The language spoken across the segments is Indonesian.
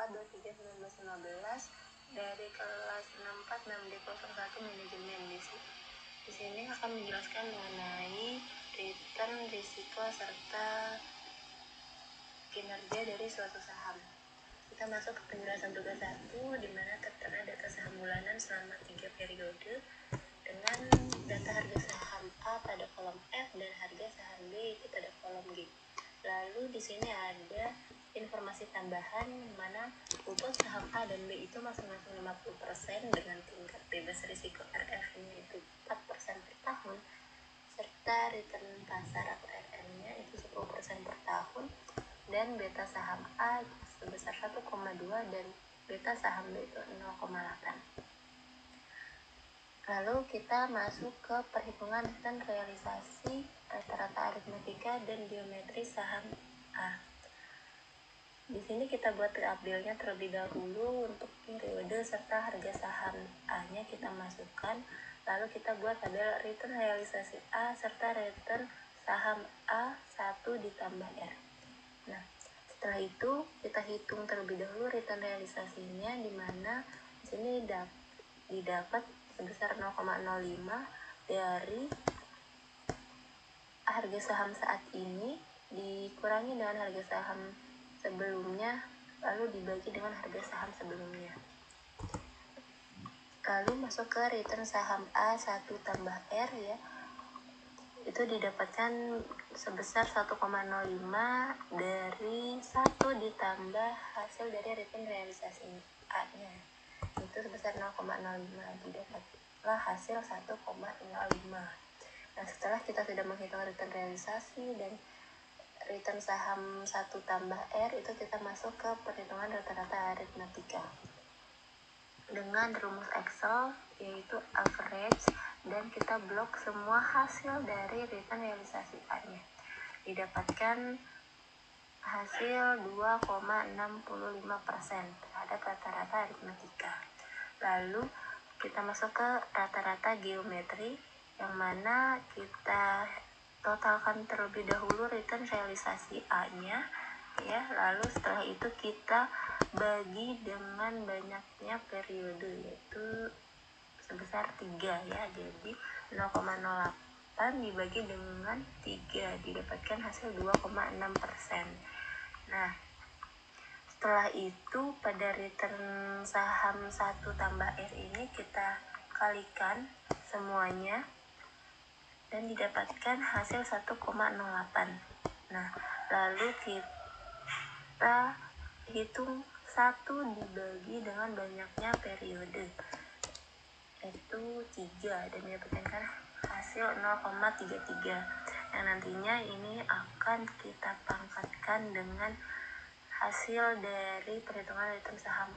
4/23/1915 dari kelas 64 6D01 manajemen. Di sini akan menjelaskan mengenai return, risiko, serta kinerja dari suatu saham. Kita masuk ke penjelasan tugas 1, di mana tertera data saham bulanan selama 3 periode dengan data harga saham A pada kolom F dan harga saham B itu pada kolom G. Lalu di sini ada informasi tambahan mana untuk saham A dan B itu masing-masing 50% dengan tingkat bebas risiko RF-nya itu 4% per tahun, serta return pasar atau RM-nya itu 10% per tahun, dan beta saham A sebesar 1,2 dan beta saham B itu 0,8. Lalu kita masuk ke perhitungan dan realisasi rata-rata aritmetika dan geometri saham A. Di sini kita buat tabelnya terlebih dahulu untuk periode serta harga saham A-nya kita masukkan. Lalu kita buat tabel return realisasi A serta return saham A1 ditambah R. Nah, setelah itu kita hitung terlebih dahulu return realisasinya, di mana di sini didapat sebesar 0,05 dari harga saham saat ini dikurangi dengan harga saham sebelumnya, lalu dibagi dengan harga saham sebelumnya. Lalu masuk ke return saham A1 tambah R ya. Itu didapatkan sebesar 1,05 dari 1 ditambah hasil dari return realisasi A-nya. Itu sebesar 0,05, didapatlah hasil 1,05. Nah, setelah kita sudah menghitung return realisasi dan return saham 1 tambah R, itu kita masuk ke perhitungan rata-rata aritmetika dengan rumus Excel yaitu average, dan kita blok semua hasil dari return realisasi A-nya. Didapatkan hasil 2,65% terhadap rata-rata aritmetika. Lalu kita masuk ke rata-rata geometri, yang mana kita totalkan terlebih dahulu return realisasi A-nya ya. Lalu setelah itu kita bagi dengan banyaknya periode, yaitu sebesar 3 ya. Jadi 0,08 dibagi dengan 3 didapatkan hasil 2,6%. Nah, setelah itu pada return saham 1 tambah R ini kita kalikan semuanya dan didapatkan hasil 1,08. Nah, lalu kita hitung 1 dibagi dengan banyaknya periode, yaitu 3, dan didapatkan hasil 0,33. yang nantinya ini akan kita pangkatkan dengan hasil dari perhitungan return saham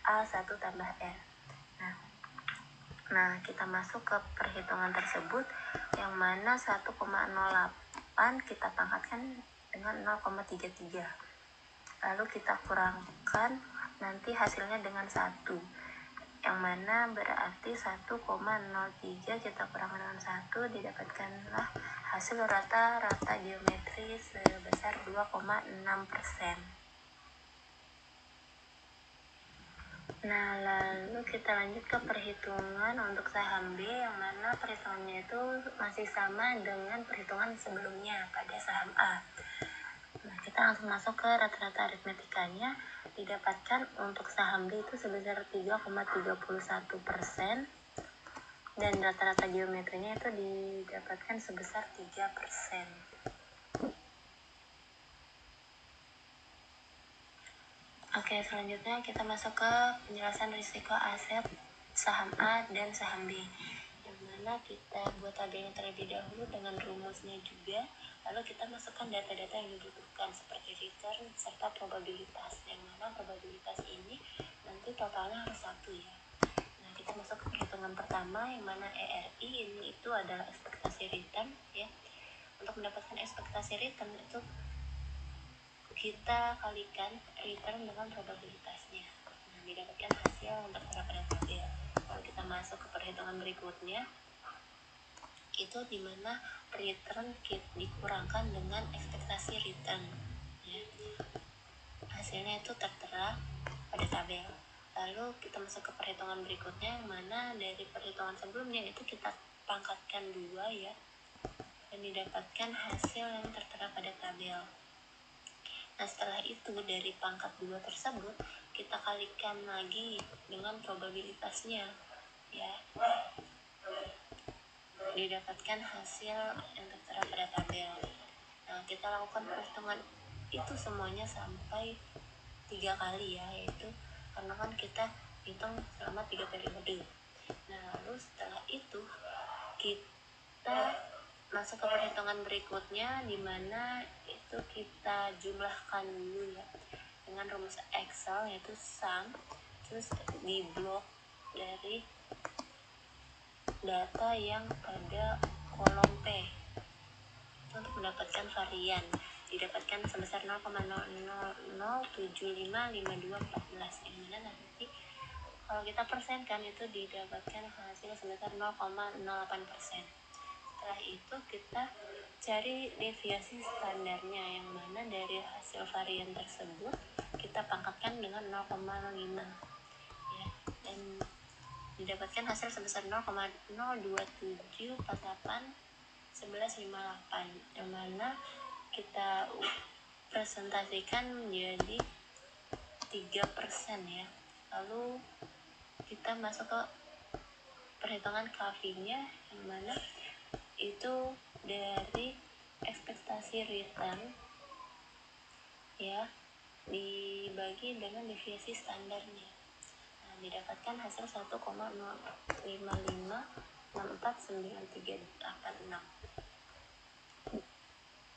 A1 tambah R. Nah, kita masuk ke perhitungan tersebut, yang mana 1,08 kita pangkatkan dengan 0,33. Lalu kita kurangkan nanti hasilnya dengan 1, yang mana berarti 1,03 kita kurangkan dengan 1, didapatkanlah hasil rata-rata geometri sebesar 2,6%. Nah, lalu kita lanjut ke perhitungan untuk saham B, yang mana perhitungannya itu masih sama dengan perhitungan sebelumnya pada saham A. Nah, kita langsung masuk ke rata-rata aritmetikanya. Didapatkan untuk saham B itu sebesar 3,31%, dan rata-rata geometrinya itu didapatkan sebesar 3%. Oke, selanjutnya kita masuk ke penjelasan risiko aset saham A dan saham B, yang mana kita buat tabelnya terlebih dahulu dengan rumusnya juga. Lalu kita masukkan data-data yang dibutuhkan seperti return serta probabilitas, yang mana probabilitas ini nanti totalnya harus 1 ya. Nah, kita masuk ke perhitungan pertama, yang mana ERI ini itu adalah ekspektasi return ya. Untuk mendapatkan ekspektasi return itu kita kalikan return dengan probabilitasnya. Nah, didapatkan hasil untuk pada tabel. Kalau kita masuk ke perhitungan berikutnya, itu dimana return dikurangkan dengan ekspektasi return ya. Hasilnya itu tertera pada tabel. Lalu kita masuk ke perhitungan berikutnya, yang mana dari perhitungan sebelumnya itu kita pangkatkan 2 ya, dan didapatkan hasil yang tertera pada tabel. Nah, setelah itu dari pangkat 2 tersebut kita kalikan lagi dengan probabilitasnya ya, didapatkan hasil yang tertera pada tabel. Nah, kita lakukan perhitungan itu semuanya sampai 3 kali ya, yaitu karena kan kita hitung selama 3 periode. Nah, lalu setelah itu kita masuk ke perhitungan berikutnya, di mana itu kita jumlahkan dulu ya dengan rumus Excel, yaitu sum, terus di blok dari data yang pada kolom P untuk mendapatkan varian, didapatkan sebesar 0,00755214, yang mana nanti kalau kita persenkan itu didapatkan hasil sebesar 0,08%. Setelah itu kita cari deviasi standarnya, yang mana dari hasil varian tersebut kita pangkatkan dengan 0,5 ya, dan didapatkan hasil sebesar 0,027481158, yang mana kita presentasikan menjadi 3% ya. Lalu kita masuk ke perhitungan KV-nya, yang mana itu dari ekspektasi return ya dibagi dengan deviasi standarnya. Nah, didapatkan hasil 1,055649386.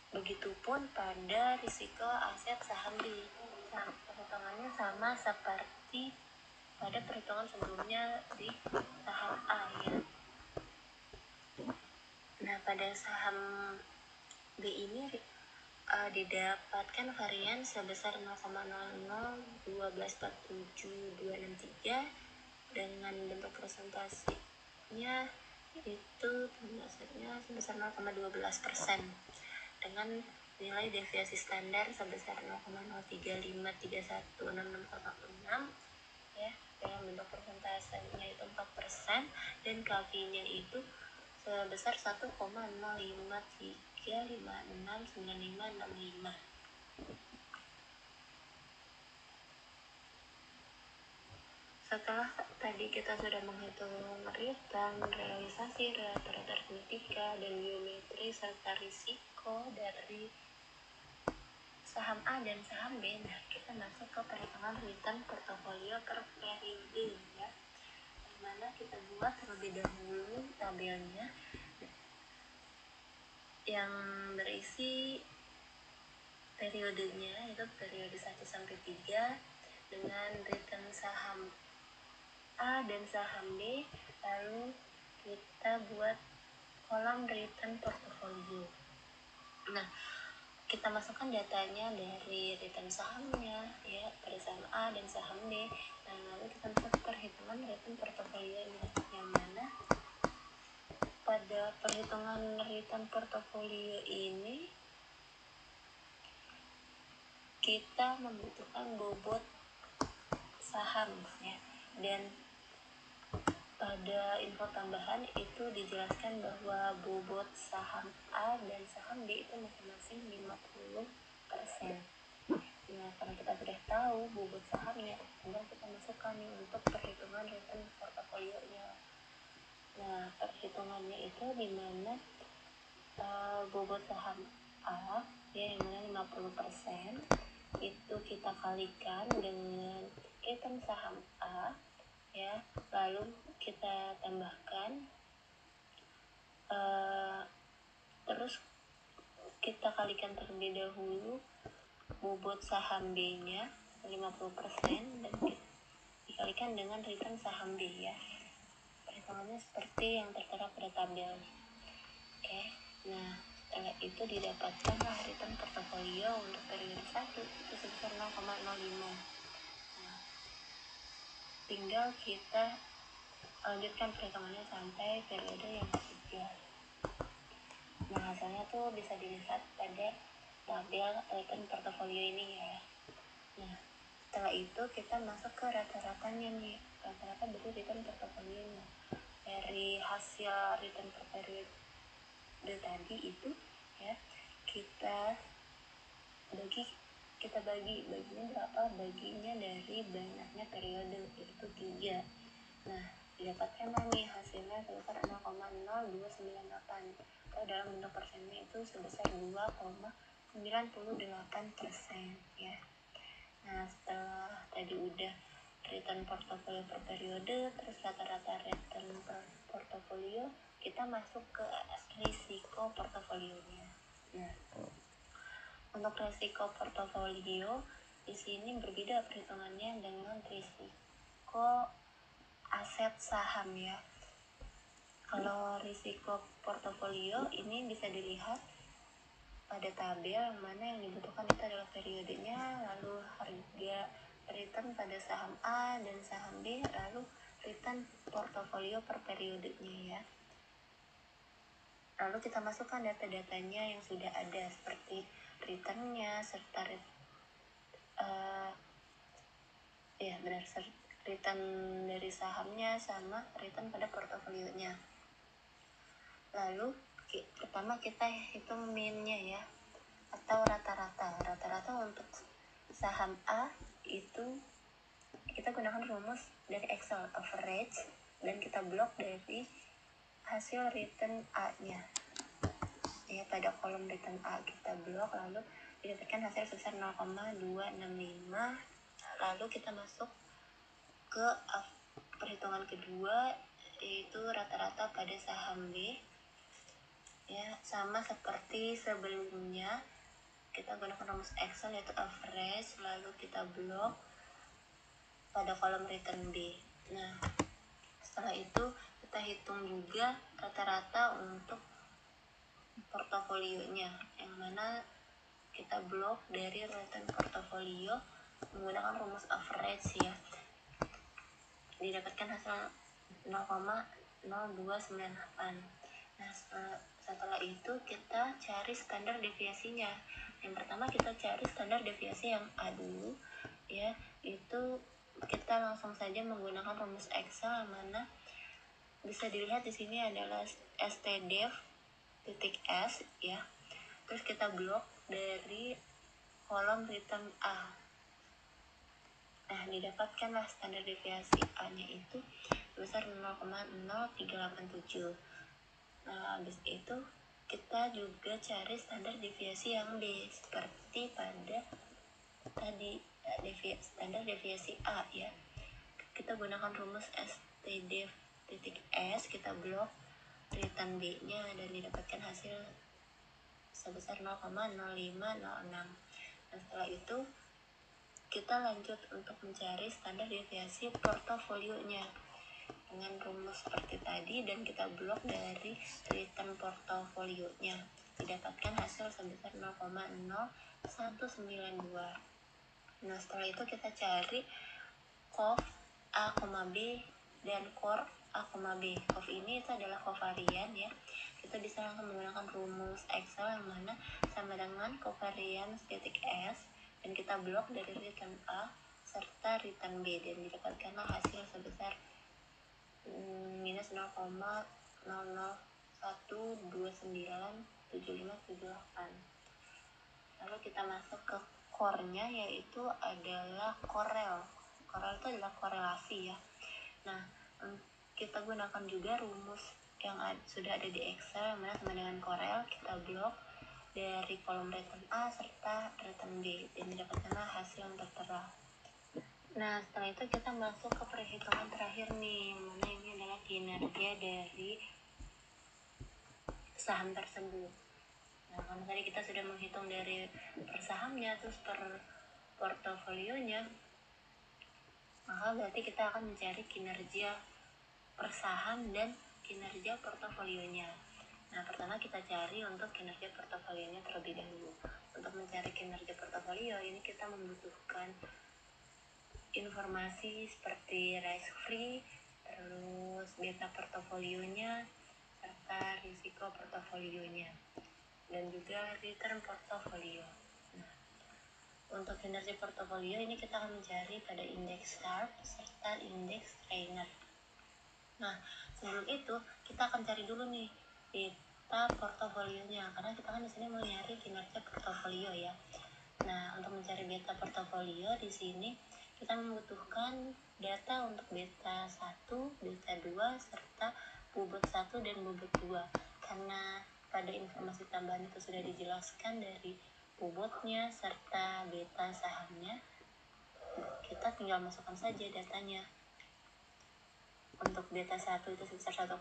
Begitupun pada risiko aset saham B. Nah, perhitungannya sama seperti pada perhitungan sebelumnya di saham A ya. Nah, pada saham B ini didapatkan varian sebesar 0,001247,263 dengan bentuk presentasinya itu penjelasannya sebesar 0,12% dengan nilai deviasi standar sebesar 0,035316606 ya, dengan bentuk persentasenya itu 4%, dan KV-nya itu sebesar 1,053569565. Setelah tadi kita sudah menghitung return, realisasi, rata-rata aritmetika, dan geometri serta risiko dari saham A dan saham B, nah kita masuk ke perhitungan return portofolio per periode ya, dimana kita buat terlebih dahulu tabelnya yang berisi periodenya, itu periode 1 sampai 3 dengan return saham A dan saham B. Lalu kita buat kolom return portofolio. Nah, kita masukkan datanya dari return sahamnya ya pada saham A dan saham B. Nah, lalu kita masuk ke perhitungan return portofolionya, yang mana pada perhitungan return portofolio ini kita membutuhkan bobot saham ya, dan pada info tambahan itu dijelaskan bahwa bobot saham A dan saham B itu masing-masing 50%. Nah, karena kita sudah tahu bobot sahamnya, tinggal kita masukkan nih untuk perhitungan return portofolionya. Nah, perhitungannya itu dimana bobot saham A ya, yang mana 50%, itu kita kalikan dengan return saham A ya, lalu kita tambahkan terus kita kalikan terlebih dahulu bobot saham B nya 50% dan dikalikan dengan return saham B ya. Perhitungannya seperti yang tertera pada tabel. Oke, nah setelah itu didapatkanlah return portofolio untuk periode 1 itu sebesar 0,05. Nah, tinggal kita lanjutkan perhitungannya sampai periode yang ketiga. Nah, hasilnya tuh bisa dilihat pada tabel return portofolio ini ya. Nah, setelah itu kita masuk ke rata-ratanya nih. Rata-rata berarti return portofolionya. Dari hasil return per periode tadi itu ya, kita baginya berapa? Baginya dari banyaknya periode, yaitu 3. Nah, didapatkanlah nih hasilnya sebesar 0,0298, atau dalam bentuk persennya itu sebesar 2,98% ya. Nah, setelah tadi udah return portofolio per periode, terus rata-rata return per portofolio, kita masuk ke risiko portofolionya. Nah, untuk risiko portofolio di sini berbeda perhitungannya dengan risiko aset saham ya. Kalau risiko portofolio ini bisa dilihat pada tabel, mana yang dibutuhkan itu adalah periodenya, lalu harga return pada saham A dan saham B, lalu return portofolio per periodenya ya. Lalu kita masukkan data-datanya yang sudah ada seperti returnnya serta return dari sahamnya sama return pada portofolionya. Lalu pertama kita hitung mean-nya ya, atau rata-rata. Rata-rata untuk saham A itu kita gunakan rumus dari Excel average dan kita blok dari hasil return A-nya. Ya, pada kolom return A kita blok, lalu didapatkan hasil sebesar 0,265. Lalu kita masuk ke perhitungan kedua, yaitu rata-rata pada saham B. Ya, sama seperti sebelumnya, kita gunakan rumus Excel yaitu average, lalu kita blok pada kolom return B. Nah, setelah itu kita hitung juga rata-rata untuk portofolionya, yang mana kita blok dari return portofolio menggunakan rumus average ya. Didapatkan hasil 0,0298. Nah, setelah itu kita cari standar deviasinya. Yang pertama kita cari standar deviasi yang A dulu ya, itu kita langsung saja menggunakan rumus Excel, mana bisa dilihat di sini adalah stdef titik S ya. Terus kita blok dari kolom return A. Nah, didapatkanlah standar deviasi A-nya itu sebesar 0,0387. Nah, habis itu kita juga cari standar deviasi yang B seperti pada tadi, standar deviasi A ya. Kita gunakan rumus stdef titik S, kita blok return B-nya dan didapatkan hasil sebesar 0,0506. Nah, setelah itu kita lanjut untuk mencari standar deviasi portofolionya dengan rumus seperti tadi, dan kita blok dari return portofolionya. Didapatkan hasil sebesar 0,0192. Nah, setelah itu kita cari COV A, B dan core A, B. COV ini itu adalah covarian ya. Kita bisa langsung menggunakan rumus Excel yang mana sama dengan covariance titik S, dan kita blok dari return A serta return B, dan didapatkanlah hasil sebesar minus 0,001297,578. Lalu kita masuk ke core-nya, yaitu adalah Corel. Corel itu adalah korelasi ya. Nah, kita gunakan juga rumus yang sudah ada di Excel, yang mana sama dengan Corel. Kita blok dari kolom return A serta return B, dan mendapatkanlah hasil yang tertera. Nah, setelah itu kita masuk ke perhitungan terakhir nih, mana ini adalah kinerja dari saham tersebut. Nah, karena tadi kita sudah menghitung dari per sahamnya, terus per portofolionya, maka berarti kita akan mencari kinerja per saham dan kinerja portofolionya. Nah, pertama kita cari untuk kinerja portofolionya terlebih dahulu. Untuk mencari kinerja portofolio ini kita membutuhkan informasi seperti risk free, terus beta portofolionya, serta risiko portofolionya, dan juga return portofolio. Nah, untuk kinerja portofolio ini kita akan mencari pada indeks Sharpe serta indeks trainer. Nah, sebelum itu kita akan cari dulu nih beta portofolionya, karena kita kan di sini mau nyari kinerja portofolio ya. Nah, untuk mencari beta portofolio di sini kita membutuhkan data untuk beta 1, beta 2, serta bobot 1 dan bobot 2. Karena pada informasi tambahan itu sudah dijelaskan dari bobotnya serta beta sahamnya, kita tinggal masukkan saja datanya. Untuk beta 1 itu sebesar 1,2,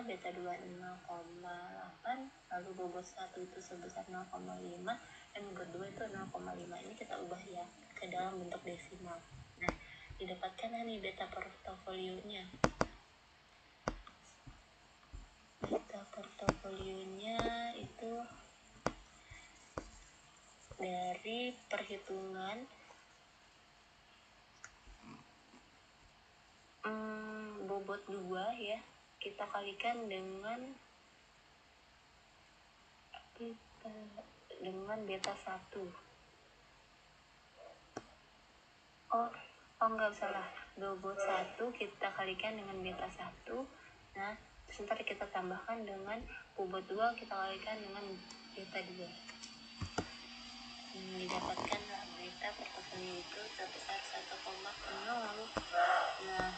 beta 2 0,8, lalu bobot 1 itu sebesar 0,5, dan bobot 2 itu 0,5. Ini kita ubah ya ke dalam bentuk desimal. Nah, didapatkan nih beta portofolionya. Beta portofolionya itu dari perhitungan bobot 2 ya, kita kalikan dengan beta 1. Oh enggak, salah. Bobot 1 kita kalikan dengan beta 1. Nah, sebentar kita tambahkan dengan bobot 2 kita kalikan dengan beta 2. Didapatkanlah beta portofolio itu sebesar 1,0. Nah,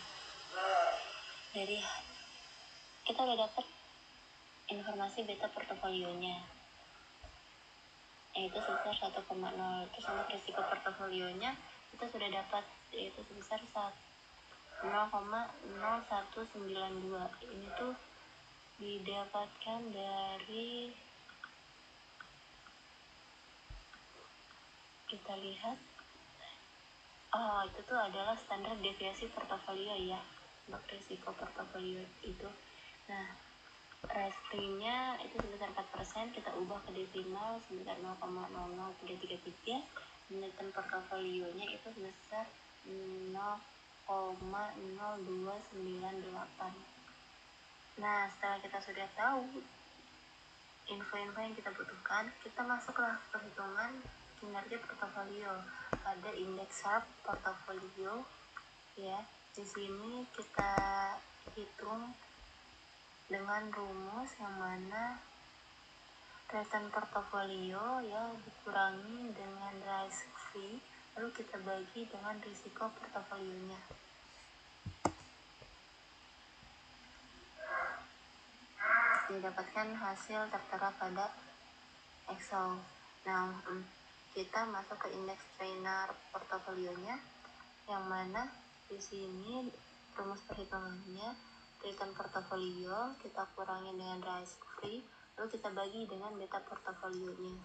dari kita udah dapat informasi beta portofolionya, yaitu sebesar 1,0. Terus untuk risiko portofolionya kita sudah dapat, yaitu sebesar 0,0192. Ini tuh didapatkan dari, kita lihat, itu tuh adalah standar deviasi portofolio ya, untuk risiko portofolio itu. Nah, rate-nya itu sebesar 4%, kita ubah ke desimal sebesar 0,00333, dan return portofolionya itu sebesar 0,0298. Nah, setelah kita sudah tahu info-info yang kita butuhkan, kita masuklah perhitungan kinerja portofolio pada indeks Sharpe portofolio ya. Di sini kita hitung dengan rumus yang mana return portofolio ya dikurangi dengan risk free, lalu kita bagi dengan risiko portofolionya. Didapatkan hasil tertera pada Excel. Nah, kita masuk ke indeks trainer portofolionya, yang mana di sini rumus perhitungannya return portofolio kita kurangi dengan risk free, lalu kita bagi dengan beta portofolionya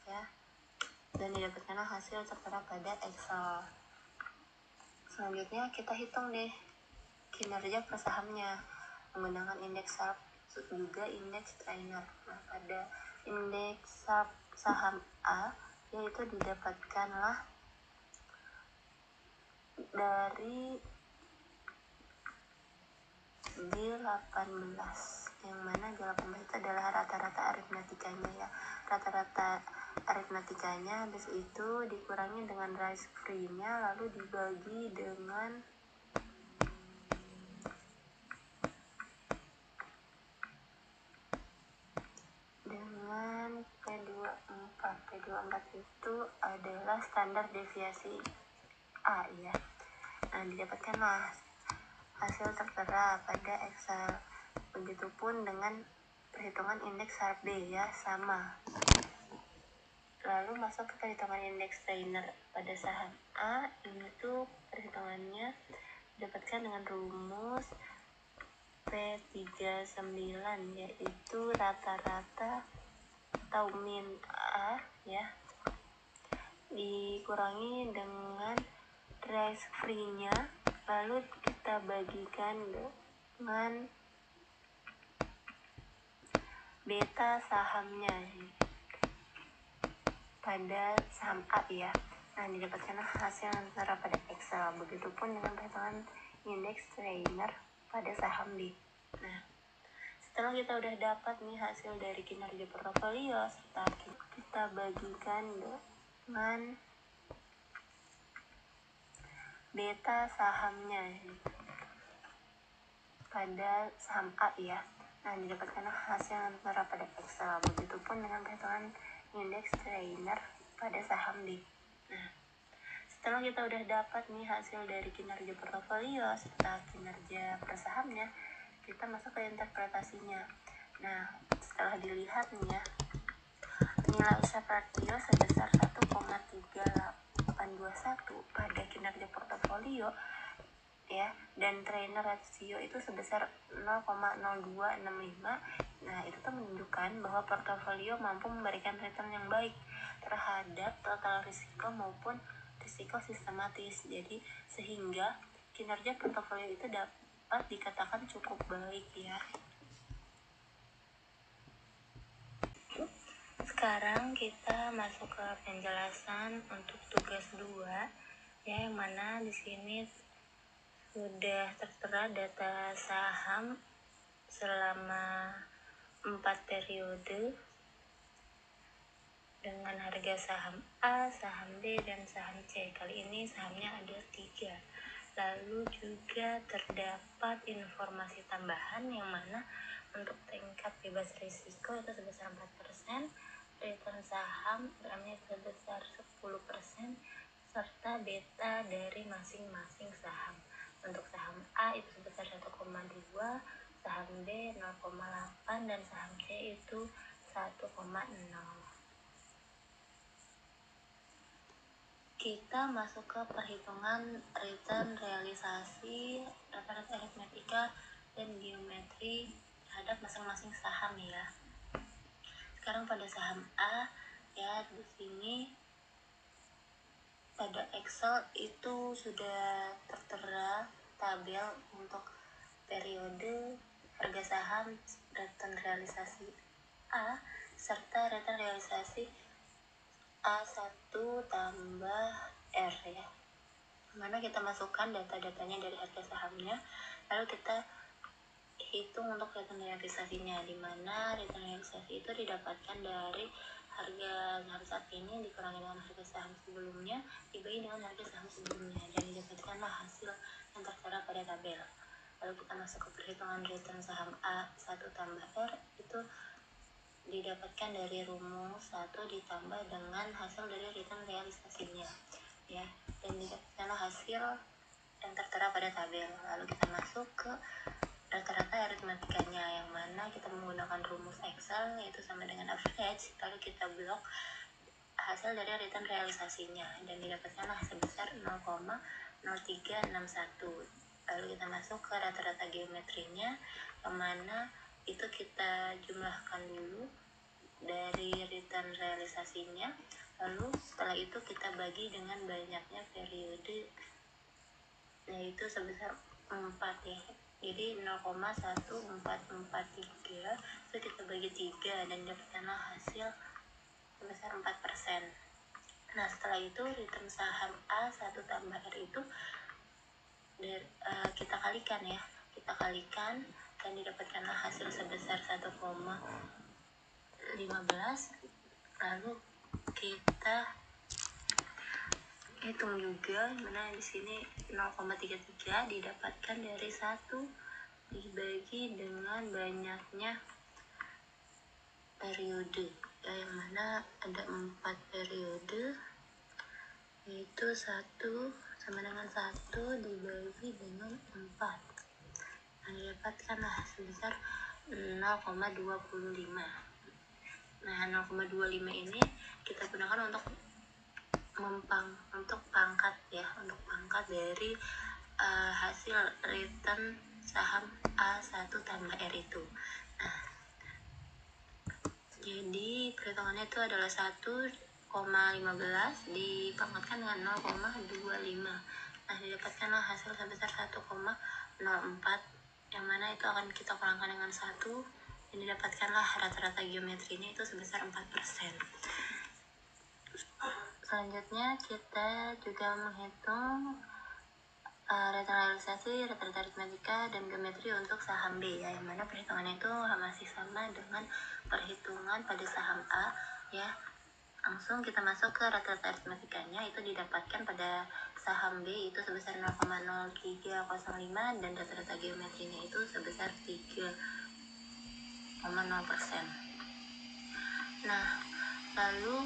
ya, dan didapatkanlah hasil tertera pada Excel. Selanjutnya kita hitung deh kinerja per sahamnya menggunakan indeks Sharpe juga indeks trainer. Nah, pada indeks Sharpe saham A yaitu didapatkanlah dari G18, yang mana G18 itu adalah rata-rata aritmetikanya ya. Rata-rata aritmetikanya habis itu dikurangi dengan risk free-nya, lalu dibagi dengan P24. P24 itu adalah standar deviasi A ya. Nah, didapatkanlah hasil tertera pada Excel. Begitupun dengan perhitungan indeks Sharpe B ya, sama. Lalu masuk ke perhitungan indeks trainer pada saham A. Ini tuh perhitungannya didapatkan dengan rumus P39, yaitu rata-rata atau min A ya dikurangi dengan risk free-nya, lalu kita bagikan dengan beta sahamnya pada saham A ya. Nah, didapatkan hasil yang tertera pada Excel. Begitupun dengan perhitungan indeks trainer pada saham B. Nah, setelah kita udah dapat nih hasil dari kinerja portofolio serta kita bagikan dengan beta sahamnya pada saham A ya. Nah, didapatkan hasil yang tertera pada Excel. Begitupun dengan perhitungan indeks trainer pada saham B. Nah, setelah kita udah dapat nih hasil dari kinerja portofolio serta kinerja per sahamnya, kita masuk ke interpretasinya. Nah, setelah dilihat nih ya, nilai Sharpe ratio sebesar 1,3821 pada kinerja portofolio ya, dan trainer ratio itu sebesar 0,0265. Nah, itu tuh menunjukkan bahwa portofolio mampu memberikan return yang baik terhadap total risiko maupun risiko sistematis. Jadi sehingga kinerja portofolio itu dapat dikatakan cukup baik ya. Sekarang kita masuk ke penjelasan untuk tugas 2 ya, yang mana di sini sudah tertera data saham selama 4 periode dengan harga saham A, saham B, dan saham C. Kali ini sahamnya ada 3. Lalu juga terdapat informasi tambahan yang mana untuk tingkat bebas risiko itu sebesar 4%, return saham sebesar 10%, serta beta dari masing-masing saham. Untuk saham A itu sebesar 1,2, saham B 0,8, dan saham C itu 1,0. Kita masuk ke perhitungan return realisasi, rata-rata aritmetika, dan geometri terhadap masing-masing saham ya. Sekarang pada saham A ya, di sini pada Excel itu sudah tertera tabel untuk periode harga saham, return realisasi A, serta return realisasi A1 tambah R ya. Mana kita masukkan data-datanya dari harga sahamnya, lalu kita hitung untuk return realisasinya, di mana return realisasi itu didapatkan dari harga saham saat ini dikurangi dengan harga saham sebelumnya dibagi dengan harga saham sebelumnya, dan didapatkanlah hasil yang tertera pada tabel. Lalu kita masuk ke perhitungan return saham A1 tambah R, itu didapatkan dari rumus 1 ditambah dengan hasil dari return realisasinya ya, dan didapatkanlah hasil yang tertera pada tabel. Lalu kita masuk ke rata-rata aritmetikanya, yang mana kita menggunakan rumus Excel yaitu sama dengan average, lalu kita blok hasil dari return realisasinya, dan didapatkanlah sebesar 0,0361. Lalu kita masuk ke rata-rata geometrinya, yang mana itu kita jumlahkan dulu dari return realisasinya, lalu setelah itu kita bagi dengan banyaknya periode, yaitu sebesar 4 ya. Jadi 0,1443 itu kita bagi 3 dan dapatkanlah hasil sebesar 4%. Nah, setelah itu return saham A1 tambah R itu kita kalikan ya. Kita kalikan dan didapatkanlah hasil sebesar 1,15. Lalu kita hitung juga, mana di sini 0,33 didapatkan dari 1 dibagi dengan banyaknya periode ya, yang mana ada 4 periode, yaitu 1 sama dengan 1 dibagi dengan 4. Nah, didapatkanlah sebesar 0,25. Nah, 0,25 ini kita gunakan untuk pangkat ya, untuk pangkat dari hasil return saham A1 tambah R itu. Nah, jadi perhitungannya itu adalah 1,15 dipangkatkan dengan 0,25. Nah, didapatkanlah hasil sebesar 1,04, yang mana itu akan kita kurangkan dengan 1, dan didapatkanlah rata-rata geometrinya itu sebesar 4%. Selanjutnya kita juga menghitung return realisasi, rata-rata aritmetika, dan geometri untuk saham B ya, yang mana perhitungannya itu masih sama dengan perhitungan pada saham A ya. Langsung kita masuk ke rata-rata aritmetikanya, itu didapatkan pada saham B itu sebesar 0,0305 dan rata-rata geometrinya itu sebesar 3,0%. Nah, lalu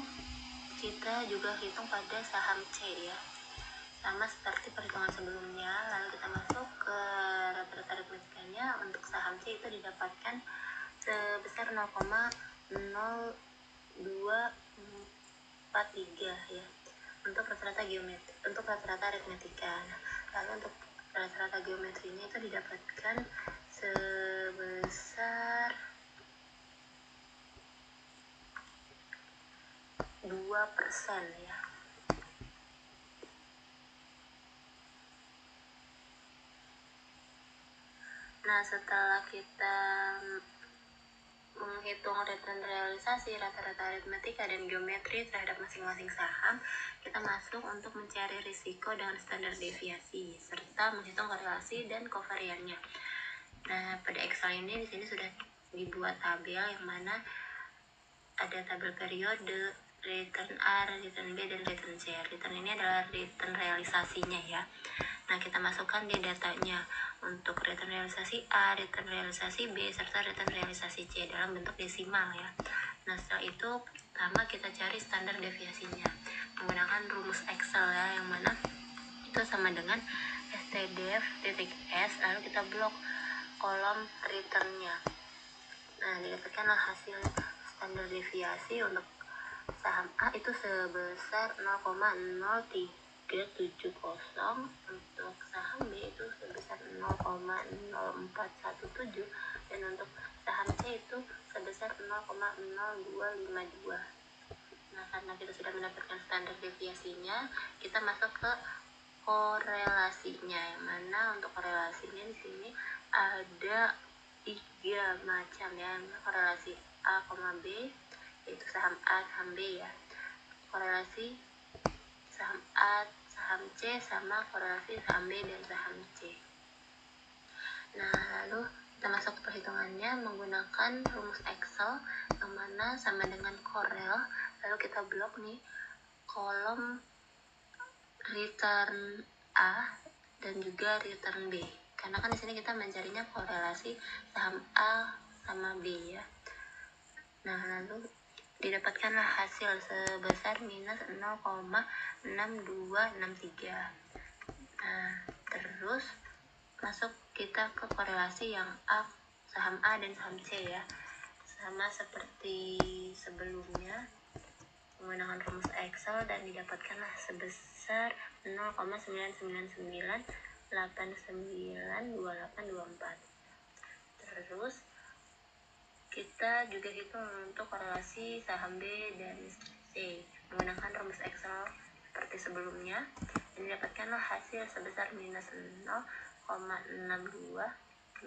kita juga hitung pada saham C ya. Sama seperti perhitungan sebelumnya, lalu kita masuk ke rata-rata aritmetikanya. Untuk saham C itu didapatkan sebesar 0,0243 ya. Untuk rata-rata geometri, untuk rata-rata aritmetika. Lalu untuk rata-rata geometrinya itu didapatkan sebesar 2% ya. Nah, setelah kita menghitung return realisasi, rata-rata aritmetika, dan geometri terhadap masing-masing saham, kita masuk untuk mencari risiko dengan standar deviasi serta menghitung korelasi dan kovariannya. Nah, pada Excel ini di sini sudah dibuat tabel yang mana ada tabel periode, return A, return B, dan return C. Return ini adalah return realisasinya ya. Nah, kita masukkan di datanya untuk return realisasi A, return realisasi B, serta return realisasi C dalam bentuk desimal ya. Nah, setelah itu pertama kita cari standar deviasinya menggunakan rumus Excel ya, yang mana itu sama dengan stdef.s, lalu kita blok kolom returnnya. Nah, didapatkanlah hasil standar deviasi untuk saham A itu sebesar 0,0370, untuk saham B itu sebesar 0,0417, dan untuk saham C itu sebesar 0,0252. Nah, karena kita sudah mendapatkan standar deviasinya, kita masuk ke korelasinya, yang mana untuk korelasinya di sini ada 3 macam ya. Korelasi A, B, yaitu saham A, saham B ya. Korelasi saham A, saham C, sama korelasi saham B dan saham C. Nah, lalu kita masuk ke perhitungannya menggunakan rumus Excel, yang mana sama dengan korel. Lalu kita blok nih kolom return A dan juga return B, karena kan di sini kita mencarinya korelasi saham A sama B ya. Nah, lalu didapatkanlah hasil sebesar minus 0,6263. Nah, terus masuk kita ke korelasi yang A, saham A dan saham C ya. Sama seperti sebelumnya menggunakan rumus Excel, dan didapatkanlah sebesar 0,999892824. Terus kita juga hitung untuk korelasi saham B dan C menggunakan rumus Excel seperti sebelumnya, dan didapatkanlah hasil sebesar minus 0,62,950066.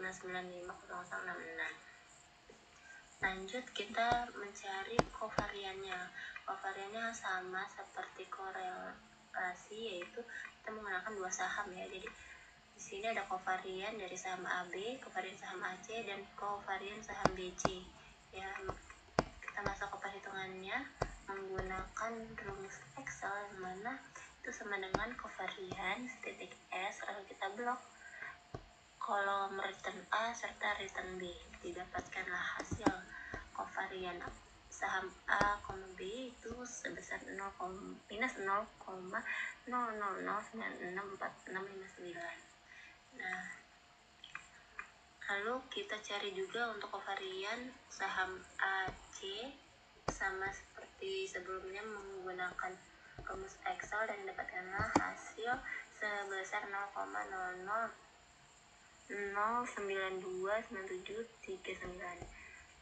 Lanjut kita mencari kovariannya. Kovariannya sama seperti korelasi, yaitu kita menggunakan 2 saham ya. Jadi di sini ada kovarian dari saham AB, kovarian saham AC, dan kovarian saham BC ya. Kita masuk ke perhitungannya menggunakan rumus Excel, yang mana itu sama dengan kovarian titik S, lalu kita blok kolom return A serta return B. Didapatkanlah hasil kovarian saham A, B itu sebesar minus 0,00096469. Nah, lalu kita cari juga untuk kovarian saham AC, sama seperti sebelumnya menggunakan rumus Excel, dan dapatkanlah hasil sebesar 0,0009299739.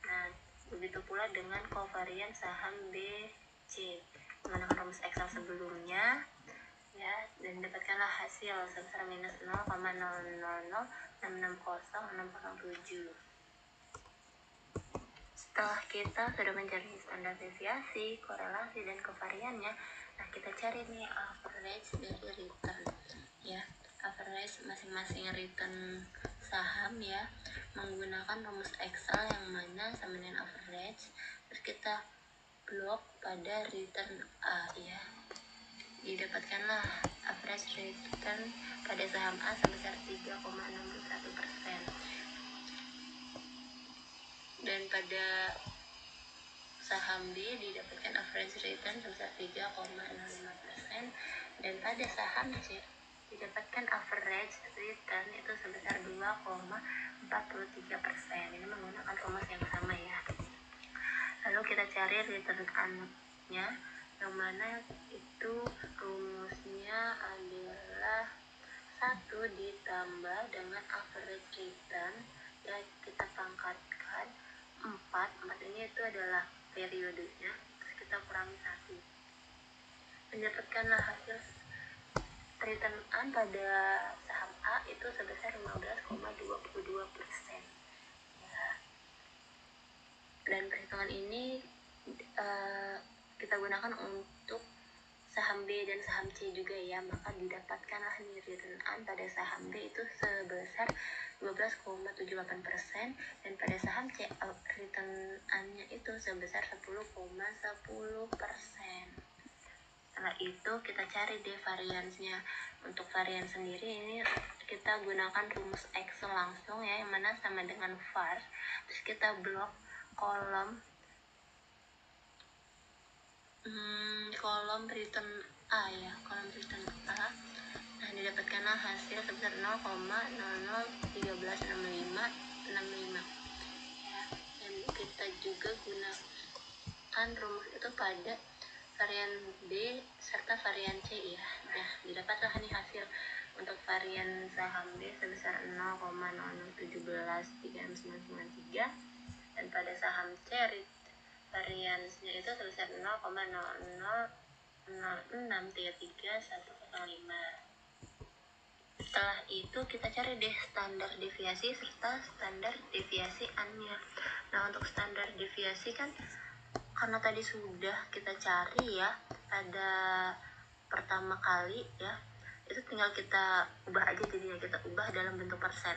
Nah, begitu pula dengan kovarian saham BC menggunakan rumus Excel sebelumnya ya, dan dapatkanlah hasil sebesar minus 0,0006600607. Setelah kita sudah mencari standar deviasi, korelasi, dan kovariannya, nah kita cari nih average dari return ya. Average masing-masing return saham ya, menggunakan rumus Excel yang mana sama dengan average. Terus kita blok pada return A ya. Didapatkanlah average return pada saham A sebesar 3,61%. Dan pada saham B didapatkan average return sebesar 3,05%, dan pada saham C didapatkan average return itu sebesar 2,43%. Ini menggunakan rumus yang sama ya. Lalu kita cari return-nya, yang mana itu rumusnya adalah 1 ditambah dengan average return, ya kita pangkatkan 4 ini itu adalah periodenya, terus kita kurangi 1. Mendapatkanlah hasil return pada saham A itu sebesar 15,22%. Ya. Dan perhitungan ini kita gunakan untuk saham B dan saham C juga ya, maka didapatkanlah nih return pada saham B itu sebesar 12,78%, dan pada saham C return-nya itu sebesar 10,10%. Setelah itu kita cari deh variansnya. Untuk varian sendiri ini kita gunakan rumus Excel langsung ya, yang mana sama dengan var. Terus kita blok kolom return A ya, kolom return A. Nah, didapatkanlah hasil sebesar 0,001365 ya. Dan kita juga gunakan rumus itu pada varian B serta varian C ya. Nah, didapatlah nih hasil untuk varian saham B sebesar 0,00173693, dan pada saham C variansnya itu sebesar 0,000633,105. Setelah itu kita cari deh standar deviasi serta standar deviasi A-nya. Nah, untuk standar deviasi kan karena tadi sudah kita cari ya pada pertama kali ya, itu tinggal kita ubah aja, jadinya kita ubah dalam bentuk persen.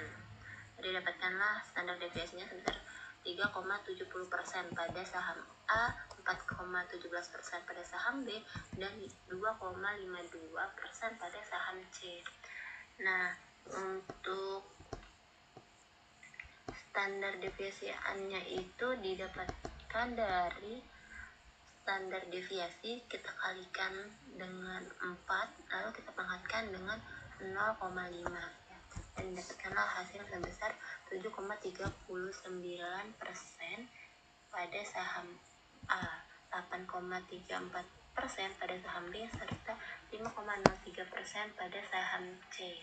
Jadi dapatkanlah standar deviasinya sebesar 3,70% pada saham A, 4,17% pada saham B, dan 2,52% pada saham C. Nah, untuk standar deviasi A-nya itu didapatkan dari standar deviasi kita kalikan dengan 4, lalu kita pangkatkan dengan 0,5 ya. Dan dapatkanlah hasil sebesar 7,39% pada saham A, 8,34% pada saham B, serta 5,03% pada saham C.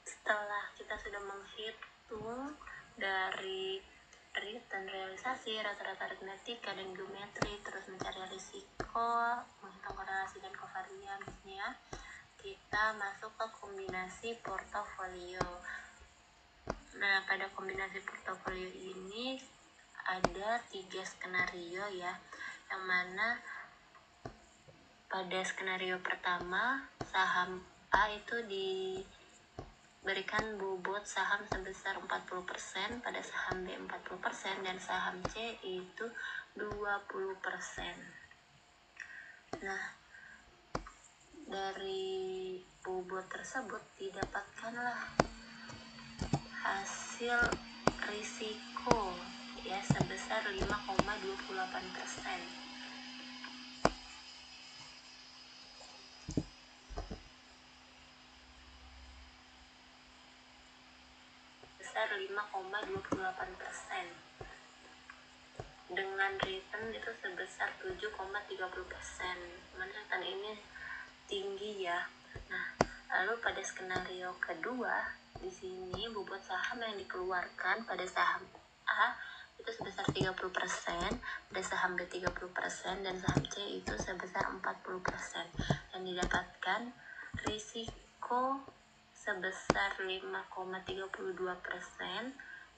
Setelah kita sudah menghitung dari return realisasi, rata-rata aritmetika dan geometri, terus mencari risiko, menghitung korelasi dan kovariansnya, kita masuk ke kombinasi portofolio. Nah, pada kombinasi portofolio ini ada 3 skenario ya, yang mana pada skenario pertama saham A itu diberikan bobot saham sebesar 40%, pada saham B 40%, dan saham C itu 20%. Nah, dari bobot tersebut didapatkanlah hasil risiko ya sebesar 5,28%. Sebesar 5,28%. Dengan return itu sebesar 7,30%. Return ini tinggi ya. Nah, lalu pada skenario kedua, di sini bobot saham yang dikeluarkan pada saham A itu sebesar 30%, pada saham B 30%, dan saham C itu sebesar 40%. Dan didapatkan risiko sebesar 5,32%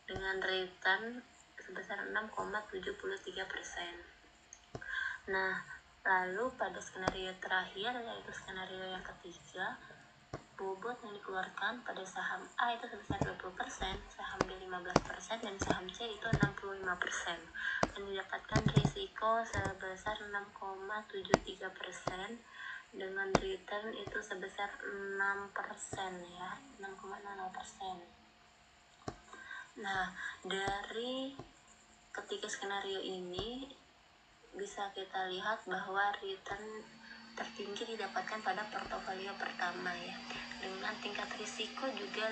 dengan return sebesar 6,73%. Nah, lalu pada skenario terakhir, yaitu skenario yang ketiga, bobot yang dikeluarkan pada saham A itu sebesar 20%, saham B 15%, dan saham C itu 65%. Dan didapatkan risiko sebesar 6,73% dengan return itu sebesar 6% ya, 6,00%. Nah, dari ketiga skenario ini bisa kita lihat bahwa return tertinggi didapatkan pada portofolio pertama ya, dengan tingkat risiko juga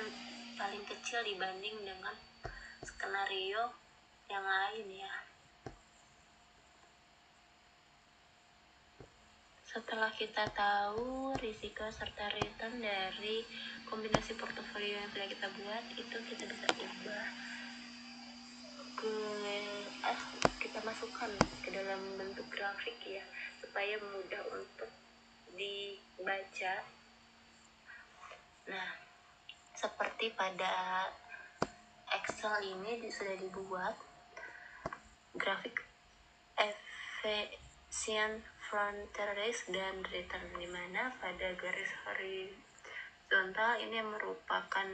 paling kecil dibanding dengan skenario yang lain ya. Setelah kita tahu risiko serta return dari kombinasi portofolio yang sudah kita buat, itu kita bisa ubah kita masukkan ke dalam bentuk grafik ya, supaya mudah untuk dibaca. Nah, seperti pada Excel ini sudah dibuat grafik efisien frontal risk dan return, di mana pada garis horizontal ini merupakan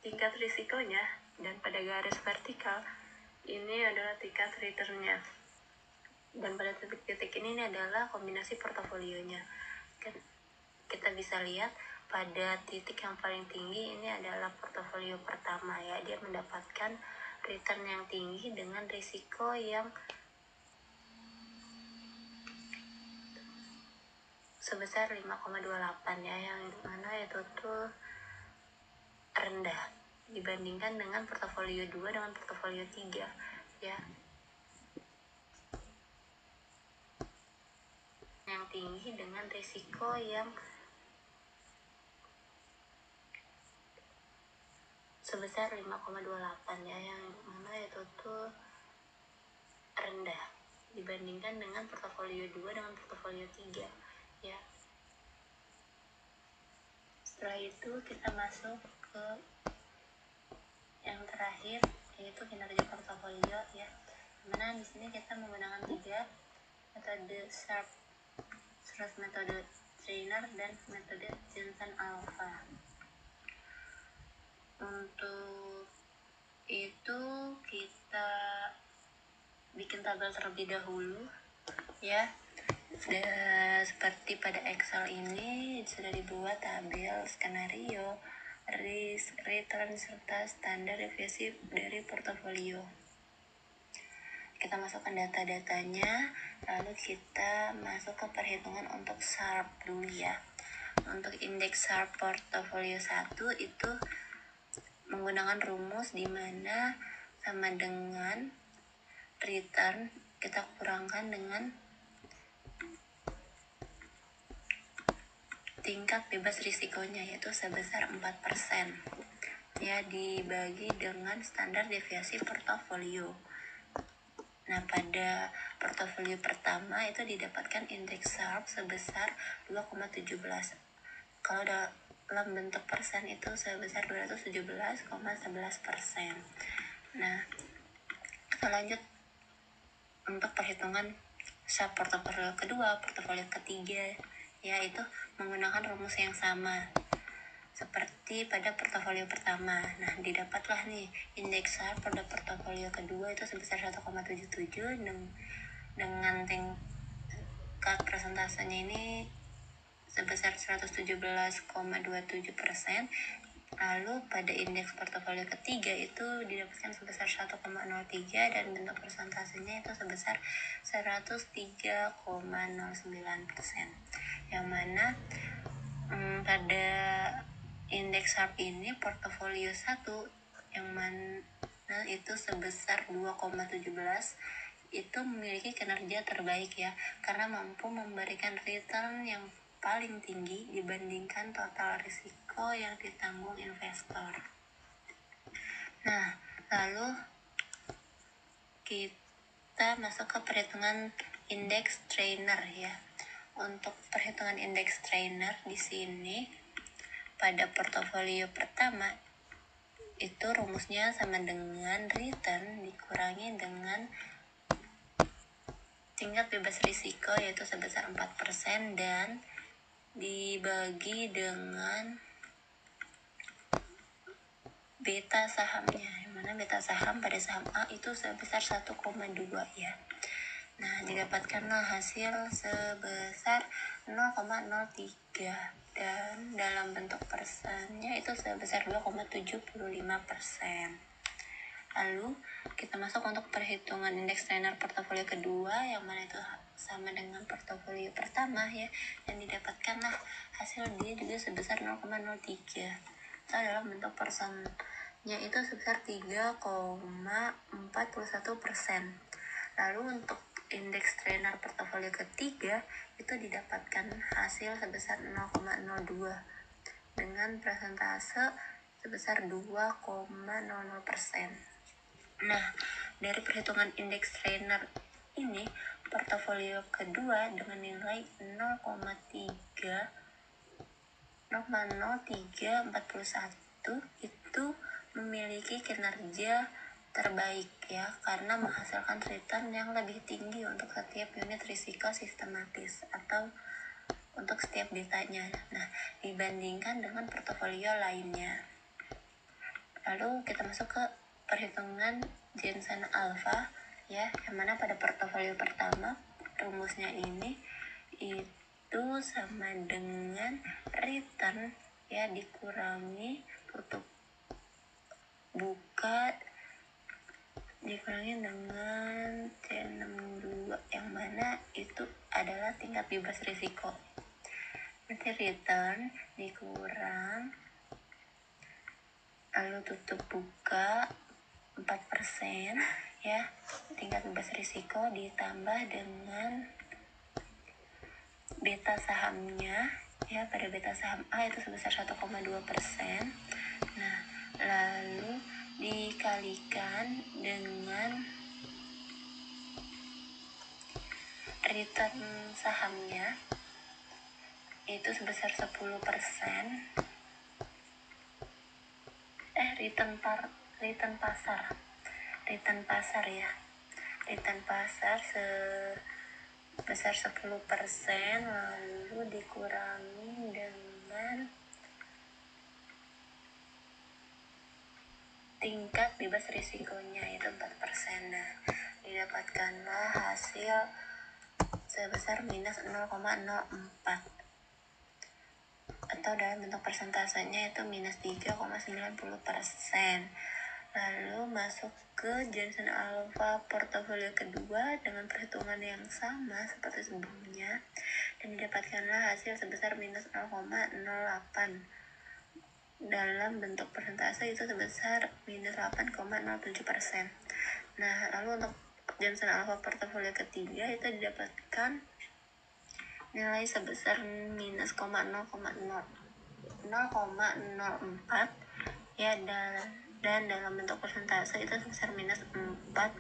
tingkat risikonya, dan pada garis vertikal ini adalah tingkat returnnya, dan pada titik ini adalah kombinasi portofolionya. Kita bisa lihat pada titik yang paling tinggi ini adalah portofolio pertama ya, dia mendapatkan return yang tinggi dengan risiko yang sebesar 5,28 ya, yang mana itu tuh rendah dibandingkan dengan portofolio 2 dengan portofolio 3 ya, yang tinggi dengan risiko yang sebesar 5,28 ya, yang mana itu tuh rendah dibandingkan dengan portofolio 2 dengan portofolio 3 ya. Setelah itu kita masuk ke yang terakhir, yaitu kinerja portofolio ya, dimana di sini kita menggunakan 3 metode Sharpe, metode trainer, dan metode Jensen Alpha. Untuk itu kita bikin tabel terlebih dahulu ya. Seperti pada Excel ini sudah dibuat tabel skenario, risk, return, serta standar deviasi dari portofolio. Kita masukkan data-datanya, lalu kita masuk ke perhitungan untuk Sharpe dulu ya. Untuk indeks Sharpe portofolio 1 itu menggunakan rumus di mana sama dengan return kita kurangkan dengan tingkat bebas risikonya, yaitu sebesar 4% ya, dibagi dengan standar deviasi portofolio. Nah, pada portofolio pertama itu didapatkan indeks Sharpe sebesar 2,17. Kalau dalam bentuk persen itu sebesar 217,11%. Nah, kita lanjut untuk perhitungan Sharpe portofolio kedua, portofolio ketiga, yaitu menggunakan rumus yang sama seperti pada portofolio pertama. Nah, didapatlah nih indeks Sharpe pada portofolio kedua itu sebesar 1,77 dengan tingkat persentasenya ini sebesar 117,27%. Lalu pada indeks portofolio ketiga itu didapatkan sebesar 1,03 dan bentuk persentasenya itu sebesar 103,09%. Yang mana pada indeks Sharpe ini portofolio 1 yang mana itu sebesar 2,17 itu memiliki kinerja terbaik ya, karena mampu memberikan return yang paling tinggi dibandingkan total risiko yang ditanggung investor. Nah, lalu kita masuk ke perhitungan indeks trainer ya. Untuk perhitungan indeks trainer di sini pada portofolio pertama itu rumusnya sama dengan return dikurangi dengan tingkat bebas risiko, yaitu sebesar 4%, dan dibagi dengan beta sahamnya, dimana beta saham pada saham A itu sebesar 1,2 ya. Nah, didapatkanlah hasil sebesar 0,03 dan dalam bentuk persennya itu sebesar 2,75%. Lalu kita masuk untuk perhitungan indeks trainer portofolio kedua, yang mana itu sama dengan portofolio pertama ya, dan didapatkanlah hasil dia juga sebesar 0,03 atau dalam bentuk persennya itu sebesar 3,41%. Lalu untuk indeks trainer portofolio ketiga itu didapatkan hasil sebesar 0,02 dengan persentase sebesar 2,00%. Nah, dari perhitungan indeks trainer ini, portofolio kedua dengan nilai 0,0341 itu memiliki kinerja terbaik ya, karena menghasilkan return yang lebih tinggi untuk setiap unit risiko sistematis atau untuk setiap betanya. Nah, dibandingkan dengan portofolio lainnya. Lalu kita masuk ke perhitungan Jensen Alpha ya, yang mana pada portofolio pertama rumusnya ini itu sama dengan return ya dikurangi tutup buka dikurangi dengan C62, yang mana itu adalah tingkat bebas risiko. Nanti return dikurang lalu tutup buka 4% ya, tingkat bebas risiko ditambah dengan beta sahamnya ya, pada beta saham A itu sebesar 1,2%. Nah, lalu dikalikan dengan return sahamnya itu sebesar 10%. Return pasar ya. Return pasar sebesar 10%, lalu dikurangi dengan tingkat bebas risikonya itu 4%. Nah, didapatkanlah hasil sebesar minus 0,04 atau dalam bentuk persentasenya itu minus 3,90%. Lalu masuk ke Jensen Alpha portofolio kedua dengan perhitungan yang sama seperti sebelumnya, dan didapatkanlah hasil sebesar minus 0,08 dalam bentuk persentase itu sebesar minus 8,07%. Nah, lalu untuk Jensen Alpha portofolio ketiga itu didapatkan nilai sebesar minus 0,04 ya, dan dalam bentuk persentase itu sebesar minus 4,00%.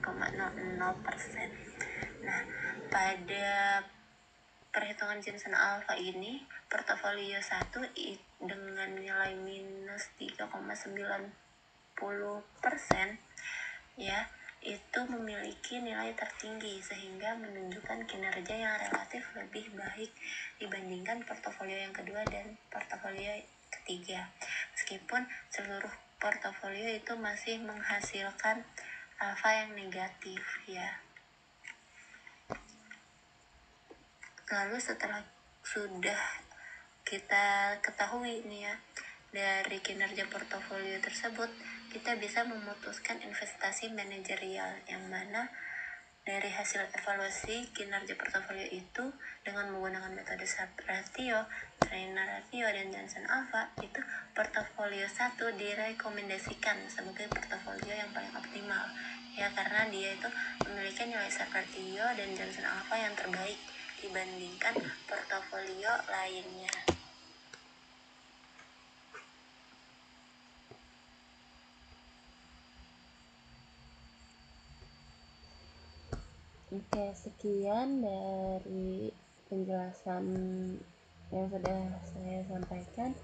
Nah, pada perhitungan Jensen Alpha ini, portofolio 1 dengan nilai minus 3,90% ya, itu memiliki nilai tertinggi sehingga menunjukkan kinerja yang relatif lebih baik dibandingkan portofolio yang kedua dan portofolio ketiga. Meskipun seluruh portofolio itu masih menghasilkan alfa yang negatif ya. Lalu setelah sudah kita ketahui nih ya dari kinerja portofolio tersebut, kita bisa memutuskan investasi manajerial, yang mana dari hasil evaluasi kinerja portofolio itu dengan menggunakan metode SHARP ratio, trainer ratio, dan Jensen Alpha, itu portofolio 1 direkomendasikan sebagai portofolio yang paling optimal ya, karena dia itu memiliki nilai SHARP ratio dan Jensen Alpha yang terbaik dibandingkan portofolio lainnya. Oke, sekian dari penjelasan yang sudah saya sampaikan.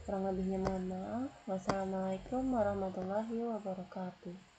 Kurang lebihnya mohon maaf. Wassalamualaikum warahmatullahi wabarakatuh.